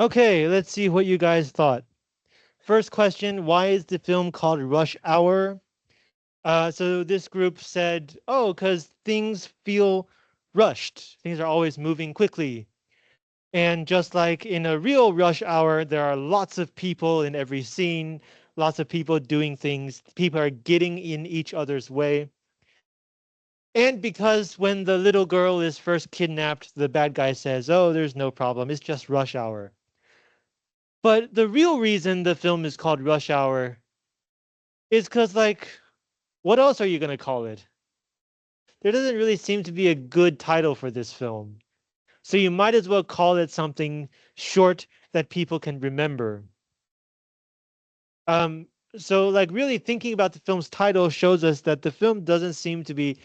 Okay, let's see what you guys thought. First question, why is the film called Rush Hour? So this group said, oh, because things feel rushed. Things are always moving quickly. And just like in a real rush hour, there are lots of people in every scene, lots of people doing things. People are getting in each other's way. And because when the little girl is first kidnapped, the bad guy says, oh, there's no problem. It's just rush hour. But the real reason the film is called Rush Hour is because, like, what else are you going to call it? There doesn't really seem to be a good title for this film. So you might as well call it something short that people can remember. Um, so like really thinking about the film's title shows us that the film doesn't seem to be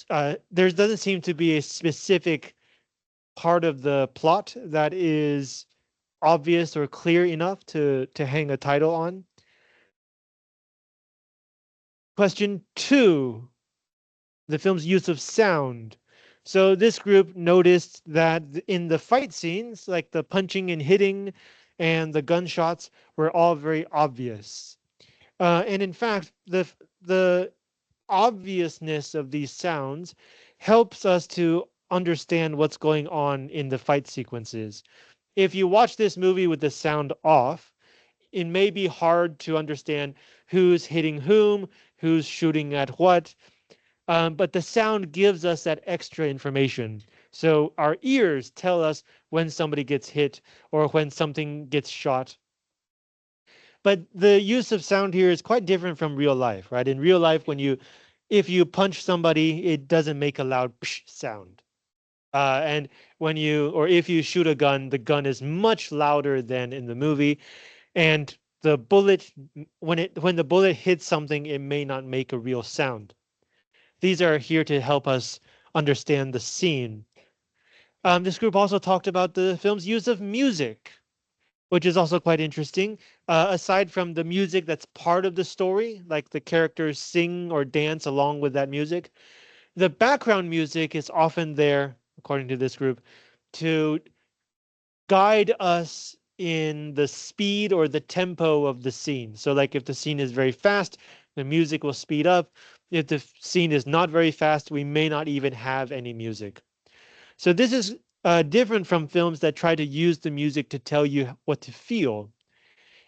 there doesn't seem to be a specific part of the plot that is obvious or clear enough to hang a title on. Question 2, the film's use of sound. So this group noticed that in the fight scenes, like the punching and hitting and the gunshots were all very obvious. And in fact, the obviousness of these sounds helps us to understand what's going on in the fight sequences. If you watch this movie with the sound off, it may be hard to understand who's hitting whom, who's shooting at what, but the sound gives us that extra information. So our ears tell us when somebody gets hit or when something gets shot. But the use of sound here is quite different from real life, right? In real life, if you punch somebody, it doesn't make a loud psh sound. And or if you shoot a gun, the gun is much louder than in the movie. And the bullet, when the bullet hits something, it may not make a real sound. These are here to help us understand the scene. This group also talked about the film's use of music, which is also quite interesting. Aside from the music that's part of the story, like the characters sing or dance along with that music, the background music is often there, according to this group, to guide us in the speed or the tempo of the scene. So like if the scene is very fast, the music will speed up. If the scene is not very fast, we may not even have any music. So this is different from films that try to use the music to tell you what to feel.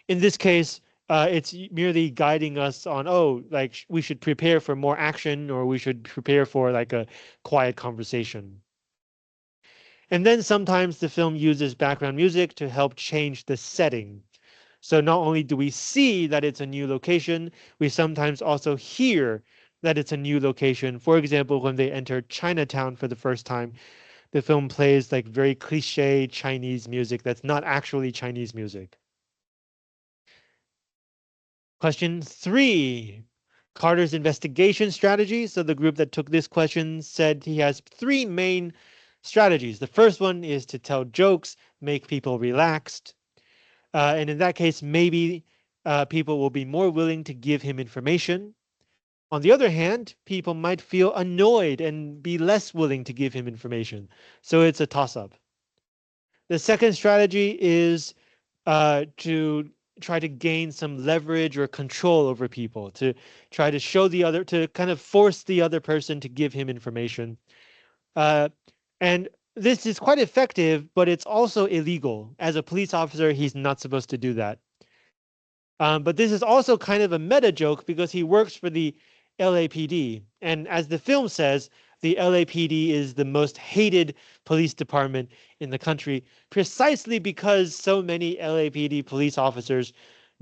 In this case, it's merely guiding us on, oh, like we should prepare for more action or we should prepare for like a quiet conversation. And then sometimes the film uses background music to help change the setting. So not only do we see that it's a new location, we sometimes also hear that it's a new location. For example, when they enter Chinatown for the first time, the film plays like very cliche Chinese music that's not actually Chinese music. Question 3, Carter's investigation strategy. So the group that took this question said he has 3 main strategies. The first one is to tell jokes, make people relaxed. And in that case, maybe people will be more willing to give him information. On the other hand, people might feel annoyed and be less willing to give him information. So it's a toss up. The second strategy is to try to gain some leverage or control over people, to try to to kind of force the other person to give him information. Uh, and this is quite effective, but it's also illegal. As a police officer, he's not supposed to do that. But this is also kind of a meta joke because he works for the LAPD. And as the film says, the LAPD is the most hated police department in the country precisely because so many LAPD police officers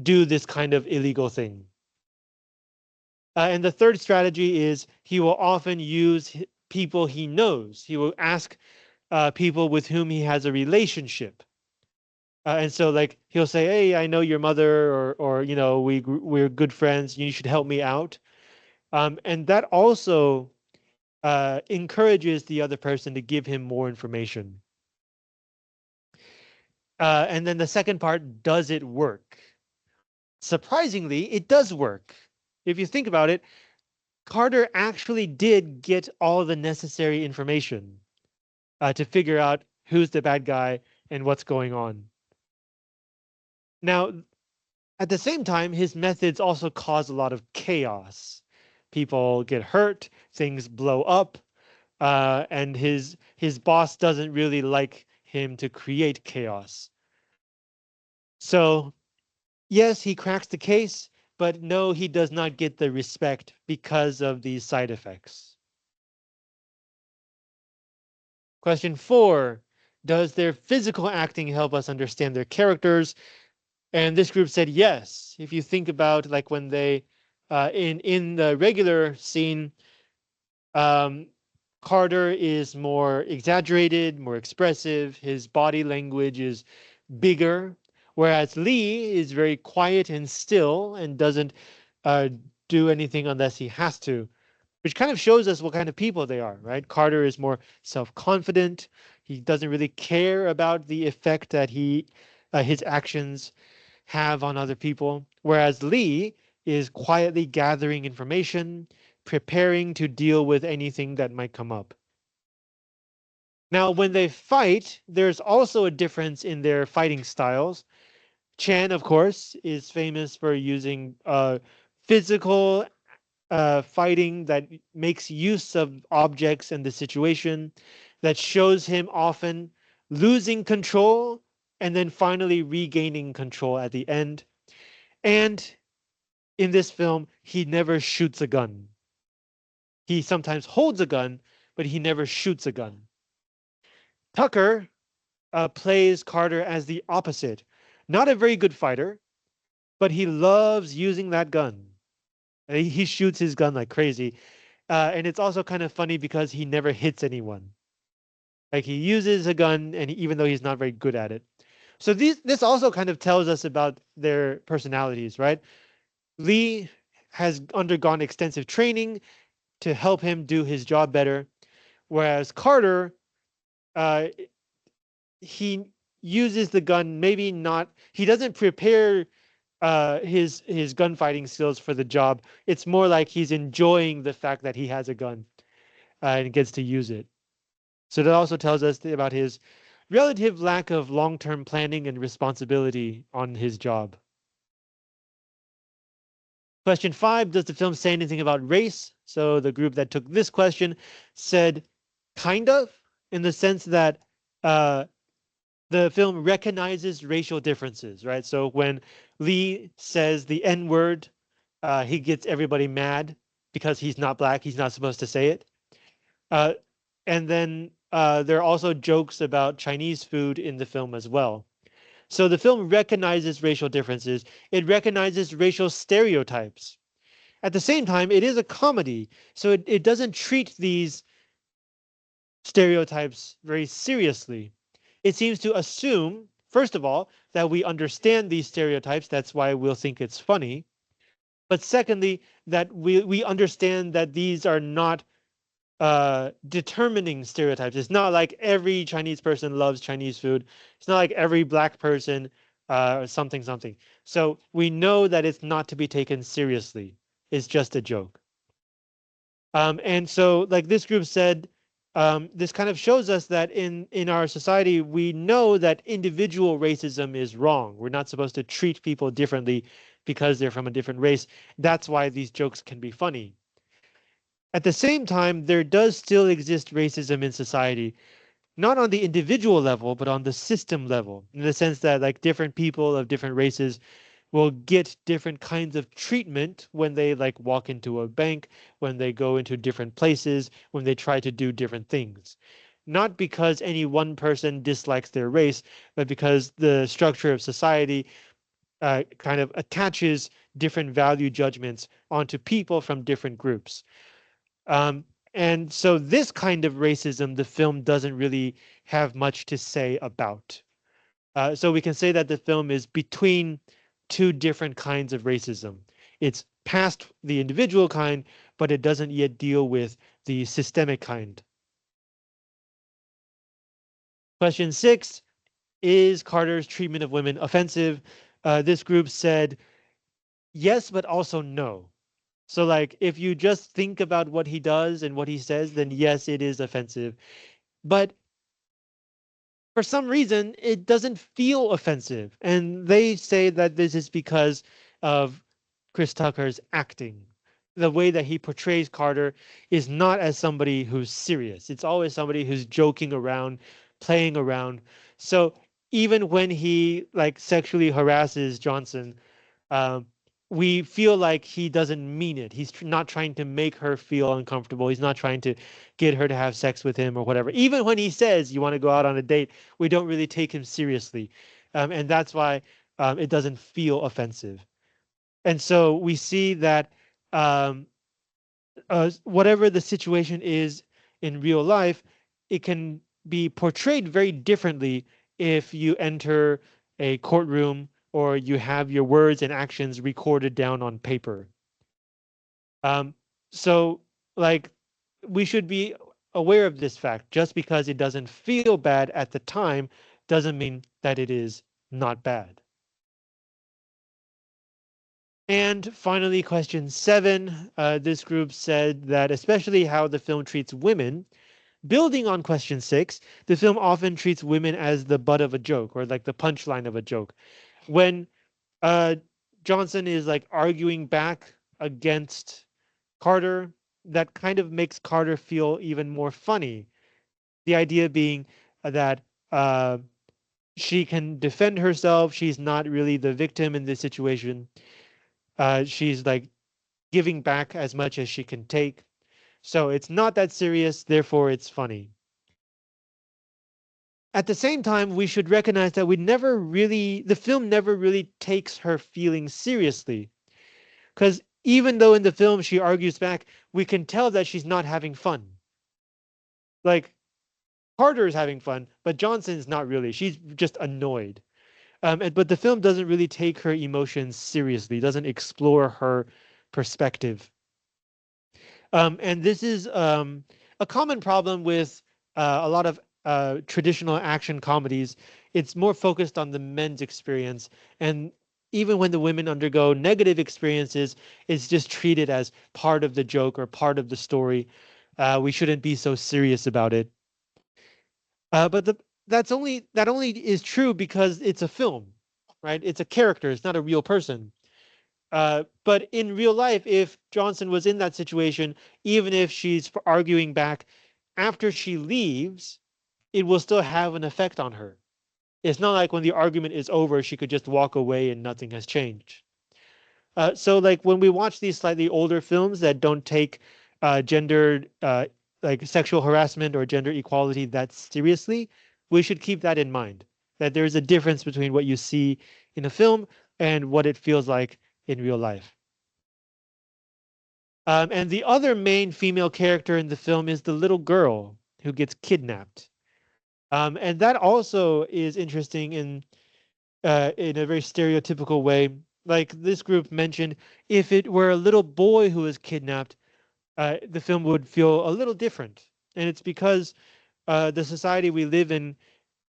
do this kind of illegal thing. And the third strategy is he will often use people he knows. He will ask people with whom he has a relationship. And so like he'll say, "Hey, I know your mother," or we're good friends. You should help me out. And that also encourages the other person to give him more information. And then the second part, does it work? Surprisingly, it does work. If you think about it, Carter actually did get all the necessary information to figure out who's the bad guy and what's going on. Now, at the same time, his methods also cause a lot of chaos. People get hurt, things blow up, and his boss doesn't really like him to create chaos. So yes, he cracks the case, but no, he does not get the respect because of these side effects. Question 4. Does their physical acting help us understand their characters? And this group said yes. If you think about like when they in the regular scene, um, Carter is more exaggerated, more expressive. His body language is bigger, whereas Lee is very quiet and still and doesn't uh, do anything unless he has to, which kind of shows us what kind of people they are, right? Carter is more self-confident. He doesn't really care about the effect that his actions have on other people, whereas Lee is quietly gathering information, preparing to deal with anything that might come up. Now, when they fight, there's also a difference in their fighting styles. Chan, of course, is famous for using physical fighting that makes use of objects and the situation, that shows him often losing control and then finally regaining control at the end. And in this film, he never shoots a gun. He sometimes holds a gun, but he never shoots a gun. Tucker plays Carter as the opposite. Not a very good fighter, but he loves using that gun. He shoots his gun like crazy. And it's also kind of funny because he never hits anyone. Like he uses a gun, and even though he's not very good at it. So this also kind of tells us about their personalities, right? Lee has undergone extensive training to help him do his job better, whereas Carter, uh, he uses the gun maybe not. He doesn't prepare his gunfighting skills for the job. It's more like he's enjoying the fact that he has a gun and gets to use it. So that also tells us about his relative lack of long-term planning and responsibility on his job. Question 5, does the film say anything about race? So the group that took this question said kind of, in the sense that uh, the film recognizes racial differences, right? So when Lee says the N word, he gets everybody mad because he's not black. He's not supposed to say it. Uh, and then there are also jokes about Chinese food in the film as well. So the film recognizes racial differences. It recognizes racial stereotypes. At the same time, it is a comedy, so it doesn't treat these stereotypes very seriously. It seems to assume, first of all, that we understand these stereotypes. That's why we'll think it's funny. But secondly, that we understand that these are not determining stereotypes. It's not like every Chinese person loves Chinese food. It's not like every black person something something. So we know that it's not to be taken seriously. It's just a joke. And so like this group said, this kind of shows us that in our society, we know that individual racism is wrong. We're not supposed to treat people differently because they're from a different race. That's why these jokes can be funny. At the same time, there does still exist racism in society, not on the individual level, but on the system level, in the sense that like different people of different races will get different kinds of treatment when they like walk into a bank, when they go into different places, when they try to do different things. Not because any one person dislikes their race, but because the structure of society kind of attaches different value judgments onto people from different groups. Um, and so this kind of racism, the film doesn't really have much to say about. So we can say that the film is between two different kinds of racism. It's past the individual kind, but it doesn't yet deal with the systemic kind. Question 6, is Carter's treatment of women offensive? This group said yes, but also no. So like if you just think about what he does and what he says, then yes, it is offensive. But for some reason, it doesn't feel offensive. And they say that this is because of Chris Tucker's acting. The way that he portrays Carter is not as somebody who's serious. It's always somebody who's joking around, playing around. So even when he like sexually harasses Johnson, um, we feel like he doesn't mean it. He's not trying to make her feel uncomfortable. He's not trying to get her to have sex with him or whatever. Even when he says you want to go out on a date, we don't really take him seriously, and that's why it doesn't feel offensive. And so we see that um, whatever the situation is in real life, it can be portrayed very differently if you enter a courtroom or you have your words and actions recorded down on paper. Um, so, like, we should be aware of this fact. Just because it doesn't feel bad at the time doesn't mean that it is not bad. And finally, question 7. This group said that especially how the film treats women. Building on question 6, the film often treats women as the butt of a joke or like the punchline of a joke. When uh, Johnson is like arguing back against Carter, that kind of makes Carter feel even more funny. The idea being that uh, she can defend herself. She's not really the victim in this situation. She's like giving back as much as she can take. So it's not that serious, therefore it's funny. At the same time, we should recognize that the film never really takes her feelings seriously. Because even though in the film she argues back, we can tell that she's not having fun. Like, Carter is having fun, but Johnson's not really. She's just annoyed. But the film doesn't really take her emotions seriously, doesn't explore her perspective. And this is a common problem with a lot of traditional action comedies. It's more focused on the men's experience. And even when the women undergo negative experiences, it's just treated as part of the joke or part of the story. We shouldn't be so serious about it. But that only is true because it's a film, right? It's a character. It's not a real person. But in real life, if Johnson was in that situation, even if she's arguing back, after she leaves, it will still have an effect on her. It's not like when the argument is over, she could just walk away and nothing has changed. So like when we watch these slightly older films that don't take gender like sexual harassment or gender equality that seriously, we should keep that in mind, that there's a difference between what you see in a film and what it feels like in real life. And the other main female character in the film is the little girl who gets kidnapped. And that also is interesting in a very stereotypical way. Like this group mentioned, if it were a little boy who was kidnapped, the film would feel a little different. And it's because the society we live in,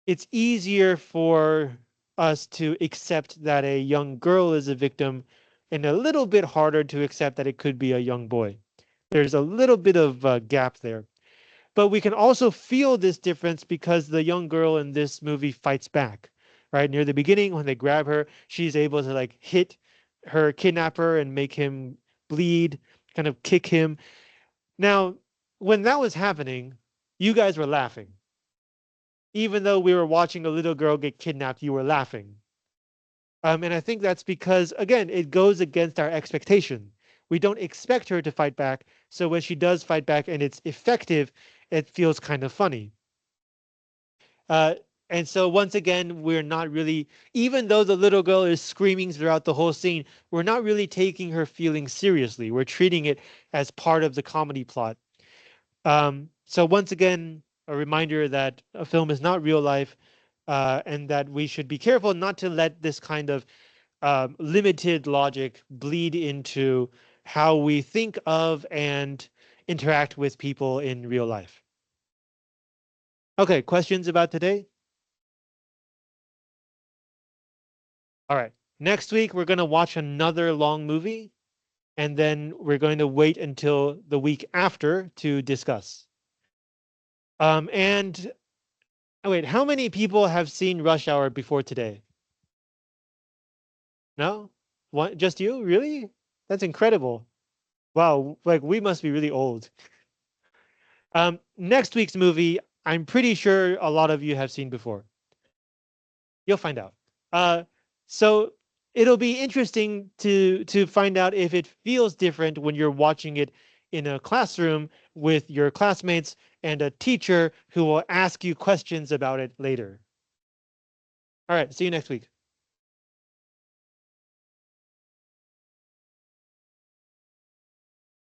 it's easier for us to accept that a young girl is a victim and a little bit harder to accept that it could be a young boy. There's a little bit of a gap there. But we can also feel this difference because the young girl in this movie fights back, right? Near the beginning, when they grab her, she's able to like hit her kidnapper and make him bleed, kind of kick him. Now, when that was happening, you guys were laughing. Even though we were watching a little girl get kidnapped, you were laughing. And I think that's because, again, it goes against our expectation. We don't expect her to fight back. So when she does fight back and it's effective, it feels kind of funny. Uh, and so once again, we're not really, even though the little girl is screaming throughout the whole scene, we're not really taking her feelings seriously. We're treating it as part of the comedy plot. So once again, a reminder that a film is not real life, and that we should be careful not to let this kind of limited logic bleed into how we think of and interact with people in real life. Okay, questions about today? All right. Next week, we're going to watch another long movie, and then we're going to wait until the week after to discuss. And Oh, wait, how many people have seen Rush Hour before today? No? What, just you? Really? That's incredible. Wow, like we must be really old. Next week's movie, I'm pretty sure a lot of you have seen before. You'll find out. Uh, so it'll be interesting to find out if it feels different when you're watching it in a classroom with your classmates and a teacher who will ask you questions about it later. All right, see you next week.